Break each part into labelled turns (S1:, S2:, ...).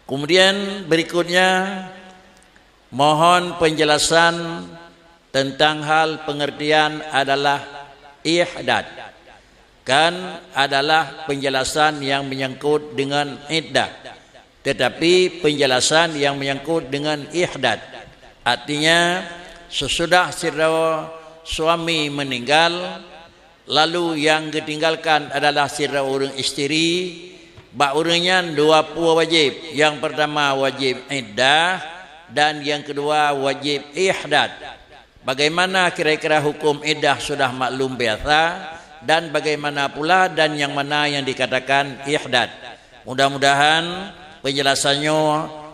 S1: Kemudian berikutnya mohon penjelasan tentang hal pengertian adalah ihdad. Kan adalah penjelasan yang menyangkut dengan iddah, tetapi penjelasan yang menyangkut dengan ihdad artinya sesudah suami meninggal, lalu yang ditinggalkan adalah sira orang isteri. Bak orangnya dua wajib. Yang pertama wajib iddah dan yang kedua wajib ihdad. Bagaimana kira-kira hukum iddah sudah maklum biasa, dan bagaimana pula dan yang mana yang dikatakan ihdad. Mudah-mudahan penjelasannya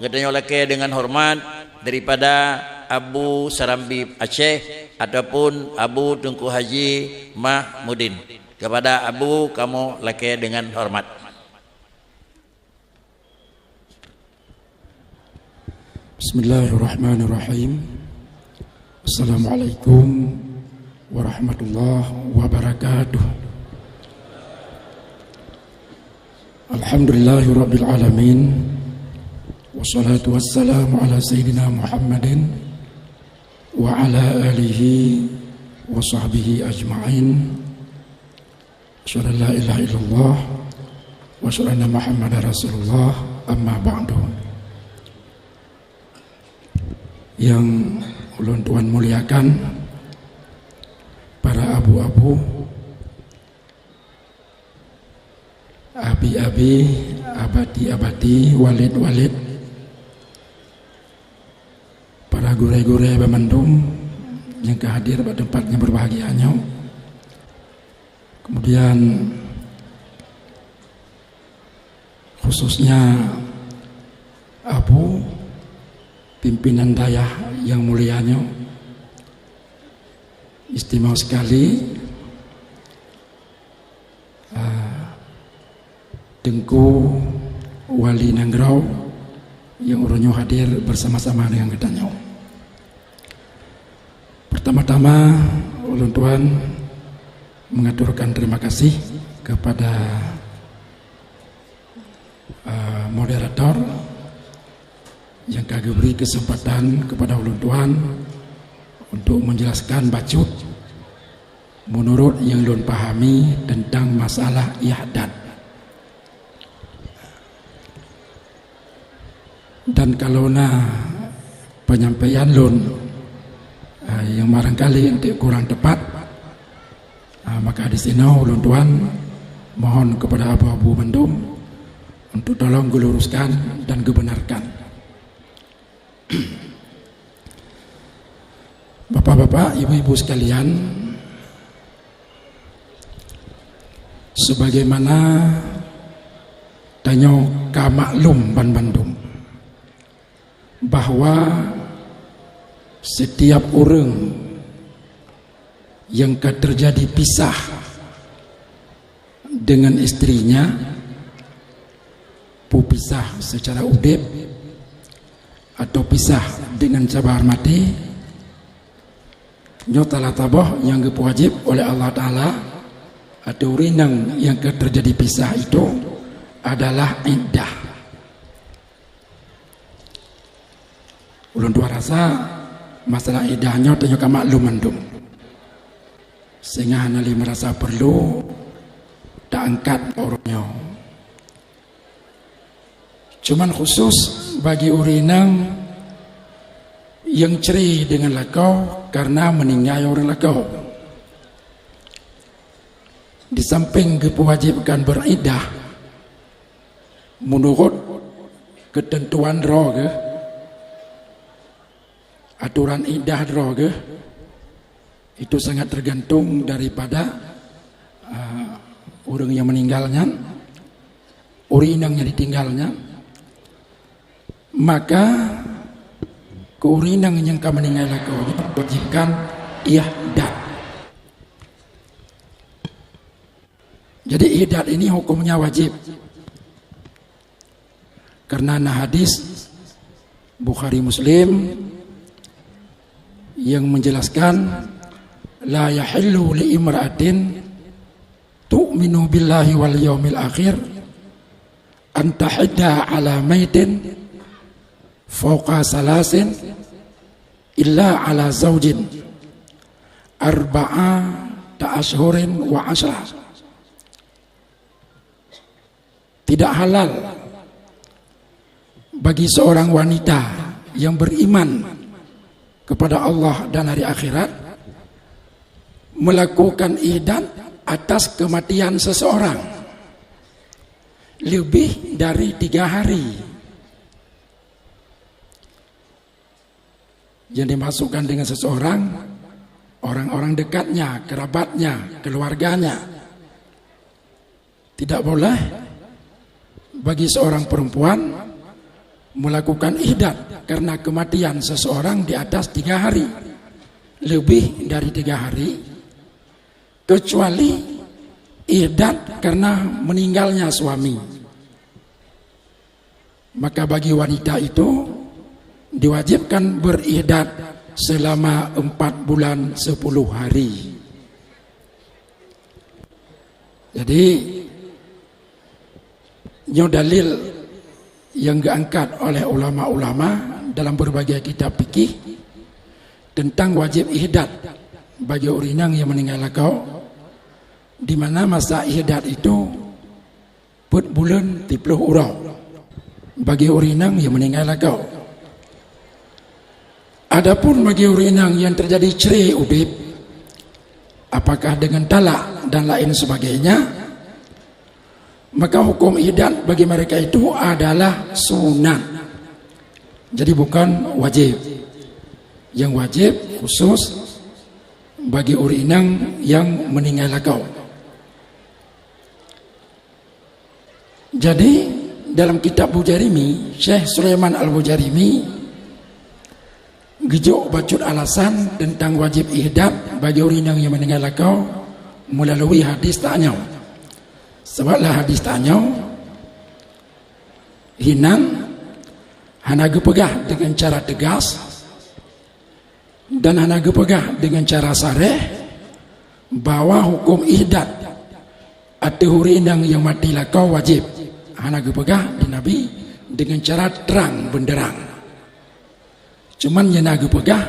S1: katanya oleh dengan hormat daripada Abu Sarambi Aceh ataupun Abu Tunku Haji Mahmudin. Kepada Abu, kamu laki dengan hormat.
S2: Bismillahirrahmanirrahim. Assalamualaikum warahmatullahi wabarakatuh. Alhamdulillahirabbil alamin. Wassalatu wassalamu ala sayyidina Muhammadin wa ala alihi wa sahbihi ajma'in. Asyhadu an la ilaha illallah wa asyhadu anna Muhammadar Rasulullah, amma ba'du. Yang ulun tuan muliakan, para abu-abu, abi-abi, abati-abati, walid-walid, para gure-gure Bamandum yang kehadir pada tempatnya berbahagianya. Kemudian khususnya Abu pimpinan dayah yang mulianya, istimewa sekali Tengku Wali Nanggrau yang urunyo hadir bersama-sama dengan ketanyo. Pertama-tama ulun tuan mengaturkan terima kasih kepada moderator yang kagak beri kesempatan kepada ulun tuan untuk menjelaskan bacot menurut yang ulun pahami tentang masalah ihdad. Dan kalau penyampaian ulun yang barangkali kurang tepat, maka di sini ulun tuan mohon kepada abu-abu Bandung untuk tolong geluruskan dan kebenarkan. Bapak-bapak, ibu-ibu sekalian, sebagaimana tanyo kamaklum Bandung bahwa setiap orang yang terjadi pisah dengan istrinya, pisah secara udip atau pisah dengan cabar mati, nyota tabah yang wajib oleh Allah Ta'ala atau rinang yang terjadi pisah itu adalah iddah. Ulun dua rasa masalah iddahnya tanya kamaklum mandum, sehingga hanali merasa perlu tak angkat orangnya. Cuman khusus bagi urinang yang cerai dengan lakau karena meninggal orang lakau, di samping kewajibkan beriddah menurut ketentuan roge, aturan iddah roge, itu sangat tergantung daripada orang yang meninggalnya, urinang yang ditinggalnya. Maka keurinang yang kami meninggal kau wajibkan ihdad. Jadi ihdad ini hukumnya wajib karena hadis Bukhari Muslim yang menjelaskan la yahillu li imra'atin tu'minu billahi wal yaumil akhir antahidda ala maitin fawqa salasin illa ala zawjin arba'a ta'ashhurin wa ashra. Tidak halal bagi seorang wanita yang beriman kepada Allah dan hari akhirat melakukan iddad atas kematian seseorang lebih dari 3 hari. Yang dimasukkan dengan seseorang, orang-orang dekatnya, kerabatnya, keluarganya. Tidak boleh bagi seorang perempuan melakukan iddad karena kematian seseorang di atas 3 hari, lebih dari 3 hari, kecuali iddad karena meninggalnya suami. Maka bagi wanita itu diwajibkan beriddad selama 4 bulan 10 hari. Jadi ini dalil yang diangkat oleh ulama-ulama dalam berbagai kitab fikih tentang wajib iddad bagi orang yang meninggal kau, di mana masa iddad itu 4 bulan 30 orang bagi orang yang meninggal kau. Adapun bagi orang yang terjadi cerai ubib, apakah dengan talak dan lain sebagainya, maka hukum iddad bagi mereka itu adalah sunat. Jadi bukan wajib. Yang wajib khusus bagi orang yang meninggal kau. Jadi dalam kitab Bujarimi, Syekh Sulaiman Al-Bujarimi gejuk bacut alasan tentang wajib iddad bagi orang yang meninggal kau melalui hadis tanya. Sebablah hadis tanya hinang hana gepegah dengan cara tegas dan hana gepegah dengan cara sareh bahwa hukum iddad atau orang yang mati lakau wajib. Hana gepegah di Nabi dengan cara terang benderang. Cuman yang nak gepegah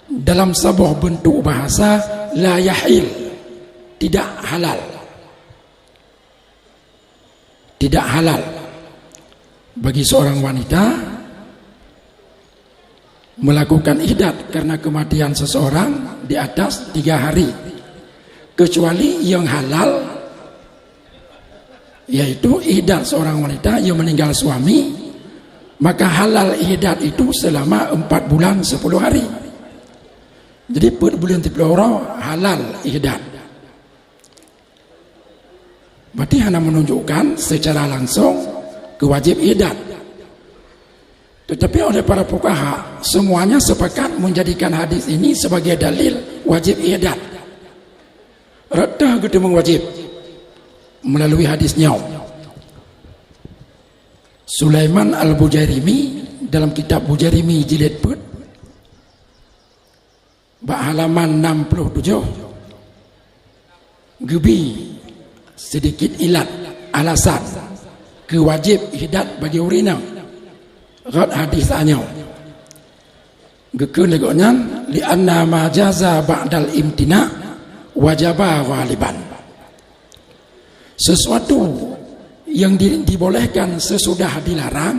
S2: dalam sebuah bentuk bahasa la yahil, tidak halal. Tidak halal bagi seorang wanita melakukan iddad karena kematian seseorang di atas 3 hari, kecuali yang halal, yaitu iddad seorang wanita yang meninggal suami, maka halal iddad itu selama 4 bulan 10 hari. Jadi 4 bulan 30 orang halal iddad. Berarti hanya menunjukkan secara langsung kewajib iddad. Tetapi oleh para fuqaha semuanya sepakat menjadikan hadis ini sebagai dalil wajib iddad. Rata ketemu wajib melalui hadisnya. Sulaiman Al-Bujarimi dalam kitab Bujarimi jilid 4 halaman 67 gebi sedikit ilat alasan kewajib iddad bagi orang rat hadis tanya gekun legonan li anna ma jaza ba'dal imtina wajaba ghaliban. Sesuatu yang dibolehkan sesudah dilarang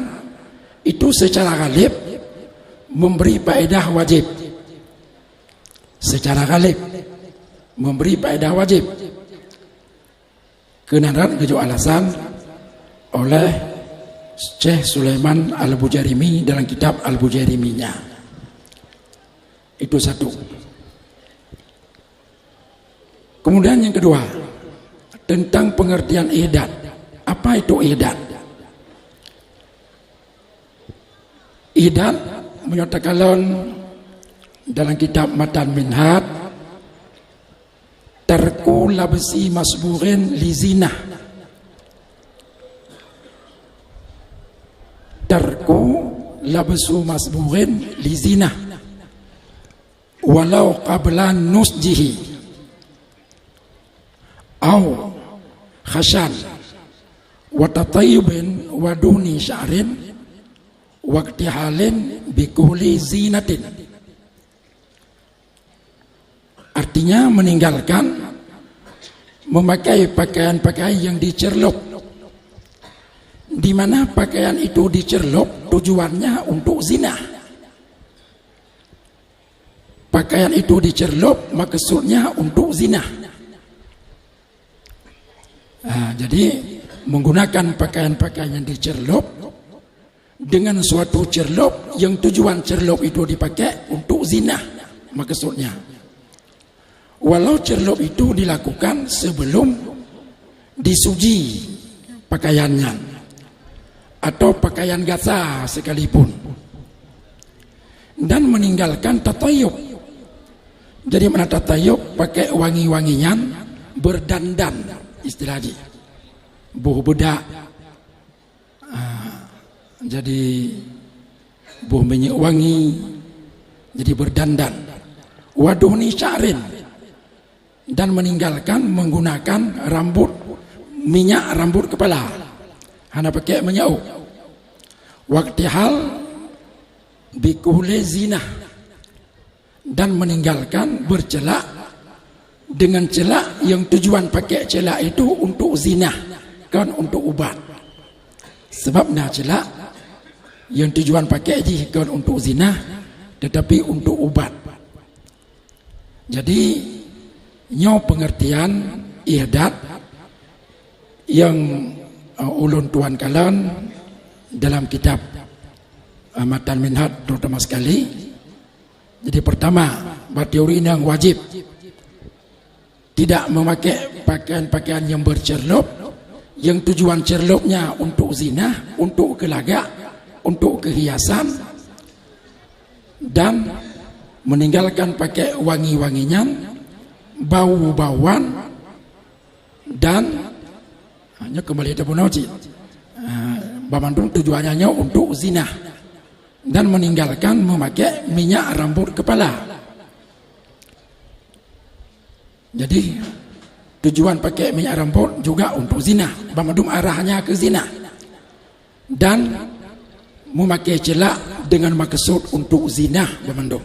S2: itu secara ghalib memberi faedah wajib. Secara ghalib memberi faedah wajib. Kenaran keju alasan oleh Syekh Sulaiman Al-Bujarimi dalam kitab Al-Bujariminya. Itu satu. Kemudian yang kedua, tentang pengertian iddad. Apa itu iddad? Iddad menyatakan dalam kitab Matan Minhaj, tarku labsi masburin li zinah. Tarku labsu masburin li zinah walau qabla nusjihi au khashan wa tatayyubin wa duhni sya'rin wa iktihalin bi kulli zinatin. Artinya meninggalkan memakai pakaian-pakaian yang dicerlok, di mana pakaian itu dicerlok tujuannya untuk zina. Pakaian itu dicerlok maksudnya untuk zina. Jadi menggunakan pakaian-pakaian yang dicerlok dengan suatu cerlok yang tujuan cerlok itu dipakai untuk zina maksudnya. Walau cerlok itu dilakukan sebelum disuci pakaiannya atau pakaian gasa sekalipun, dan meninggalkan tatayub. Jadi mana tatayub? Pakai wangi-wangian, berdandan istilahnya, buh bedak, jadi buh minyak wangi, jadi berdandan. Waduhni sya'rin, dan meninggalkan menggunakan minyak rambut kepala, hanya pakai minyak. Waktihal bikule zina, dan meninggalkan bercelak dengan celak yang tujuan pakai celak itu untuk zina, kan untuk ubat. Sebabnya celak yang tujuan pakai kan untuk zina, tetapi untuk ubat. Jadi nyo pengertian ihdat yang ulun tuan kalan dalam kitab Matan Minhaj terutama sekali. Jadi pertama, berteori yang wajib tidak memakai pakaian-pakaian yang bercerlok, yang tujuan cerloknya untuk zina, untuk gelagak, untuk kehiasan, dan meninggalkan pakai wangi-wangian, bau-bauan, dan hanya kembali ke Punoci Bamandung tujuannya untuk zina, dan meninggalkan memakai minyak rambut kepala. Jadi tujuan pakai minyak rambut juga untuk zina, Bamandung arahnya ke zina, dan memakai celak dengan maksud untuk zina Bamandung.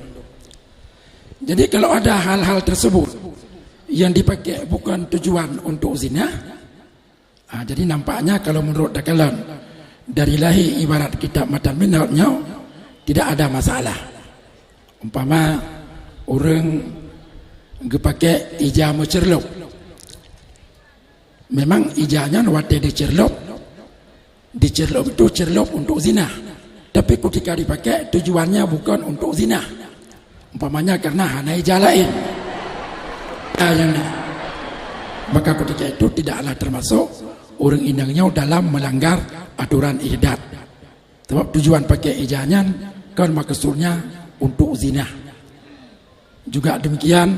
S2: Jadi kalau ada hal-hal tersebut yang dipakai bukan tujuan untuk zina, jadi nampaknya kalau menurut dakalan dari lahir ibarat kitab Matan Minhajnya tidak ada masalah. Umpama orang pakai ijah mencerlok, memang ijahnya wate dicerlok itu cerlok untuk zina, tapi ketika dipakai tujuannya bukan untuk zina, umpamanya karena hana ijah lain, maka ketika itu tidaklah termasuk orang inangnya dalam melanggar aturan ihdat. Sebab tujuan pakai ijahnya kan maksudnya untuk zina. Juga demikian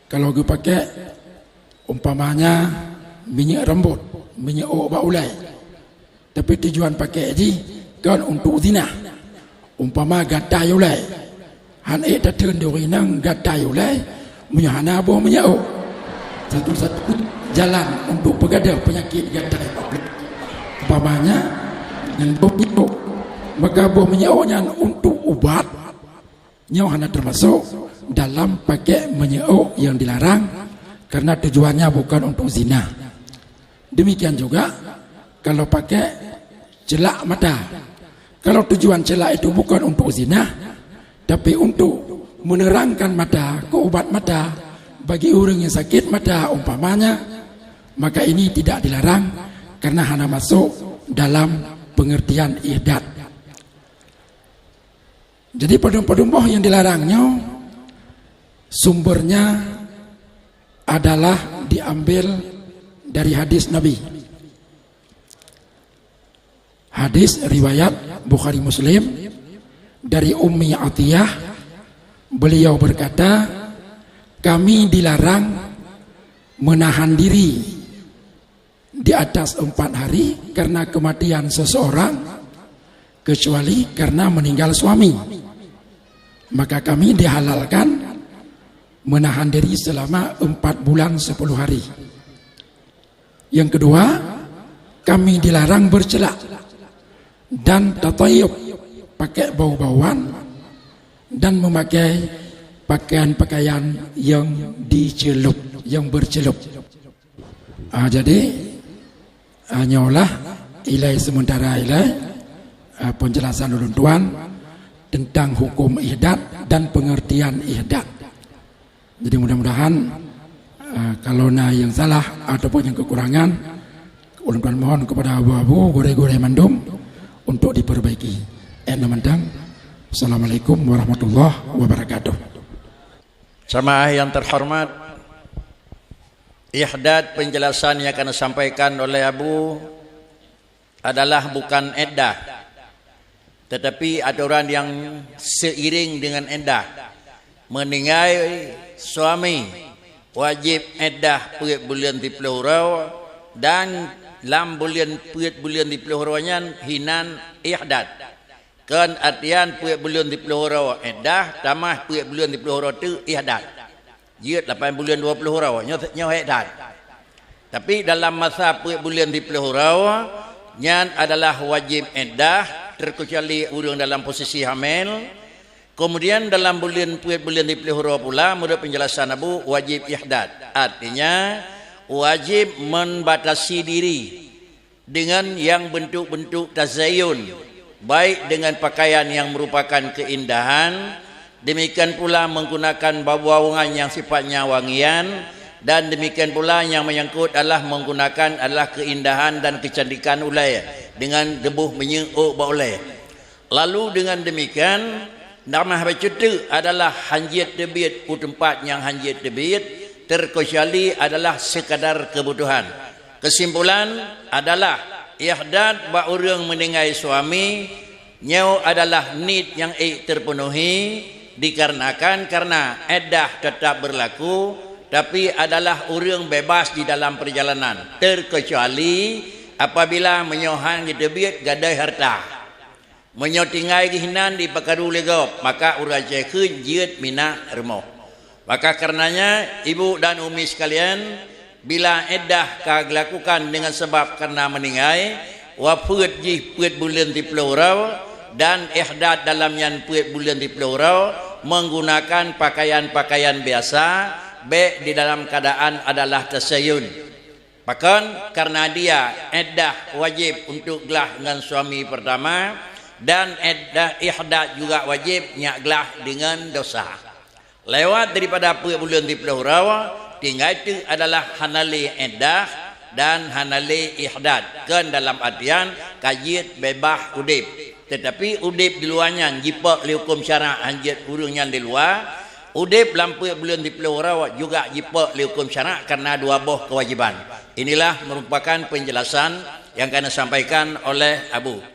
S2: kalau gue pakai umpamanya minyak rambut, minyak obat ulai, tapi tujuan pakai ji kan untuk zina. Umpama gatai ulai, han tertun dari nang gatai ulai, menyahana boh minyak satu-satu jalan untuk pegadaian penyakit gatai. Umpamanya yang boh minyak, maka boh minyaknya untuk ubat, nyawahana termasuk dalam pakai minyak yang dilarang karena tujuannya bukan untuk zina. Demikian juga kalau pakai celak mata, kalau tujuan celak itu bukan untuk zina tapi untuk menerangkan mata, keubat mata bagi orang yang sakit mata umpamanya, maka ini tidak dilarang karena hanya masuk dalam pengertian ihdat. Jadi pedung-pedung yang dilarangnya sumbernya adalah diambil dari hadis Nabi. Hadis riwayat Bukhari Muslim dari Ummi Atiyah, beliau berkata, kami dilarang menahan diri di atas 4 hari karena kematian seseorang kecuali karena meninggal suami. Maka kami dihalalkan menahan diri selama 4 bulan 10 hari. Yang kedua, kami dilarang bercelak dan tatayub, pakai bau-bauan dan memakai pakaian-pakaian yang dicelup, yang bercelup. Jadi hanyalah ilai sementara ilai penjelasan ulun tuan tentang hukum ihdat dan pengertian ihdat. Jadi mudah-mudahan kalau ada yang salah ataupun yang kekurangan, ulun tuan mohon kepada abu-abu gore-gore mandum untuk diperbaiki. Assalamualaikum warahmatullahi wabarakatuh.
S1: Jamaah yang terhormat, ihdad penjelasan yang akan disampaikan oleh Abu adalah bukan iddah, tetapi aturan yang seiring dengan iddah. Meninggal suami wajib iddah 4 bulan 30 hari dan dalam bulan 4 bulan 30 harinya hinan ihdad. Kan artian 4 bulan 30 hari iddah tambah 4 bulan 30 hari tu ihdad. Dia 8 bulan 20 hari nyo ihdad. Tapi dalam masa 4 bulan 30 hari nyan adalah wajib iddah terkecuali urang dalam posisi hamil. Kemudian dalam bulan 4 bulan 30 hari pula menurut penjelasan Abu wajib ihdad. Artinya wajib membatasi diri dengan yang bentuk-bentuk tazayyun, baik dengan pakaian yang merupakan keindahan, demikian pula menggunakan bau-bauan yang sifatnya wangian, dan demikian pula yang menyangkut adalah menggunakan adalah keindahan dan kecantikan ulai dengan debuh menyenguk baulai. Lalu dengan demikian nama bercuti adalah hanjit terbit ku tempat yang hanjit terbit terkecuali adalah sekadar kebutuhan. Kesimpulan adalah ihdad ba urang meninggal suami nyau adalah need yang terpenuhi dikarenakan karena iddah tetap berlaku, tapi adalah urang bebas di dalam perjalanan terkecuali apabila menyohan ditebit gadai harta menyotingai gihinan di pakadu legop, maka urang cekeun jeut mina remoh. Maka karenanya ibu dan umi sekalian, bila iddah dilakukan dengan sebab karena meninggal wafat ji 4 bulan 30 hari dan ihdad dalam yang 4 bulan 30 hari menggunakan pakaian-pakaian biasa baik di dalam keadaan adalah tasayyun. Bahkan karena dia iddah wajib untuk gelah dengan suami pertama dan ihdad juga wajib nyaklah dengan dosa. Lewat daripada 4 bulan 30 hari tinggal itu adalah hanali iddah dan hanali ihdad. Kan dalam artian kajit bebas udip. Tetapi udip di luarnya jipak li hukum syarak hanjit urungnya di luar. Udip dalam 4 bulan 30 hari juga jipak li hukum syarak karena 2 buah kewajiban. Inilah merupakan penjelasan yang akan disampaikan oleh Abu.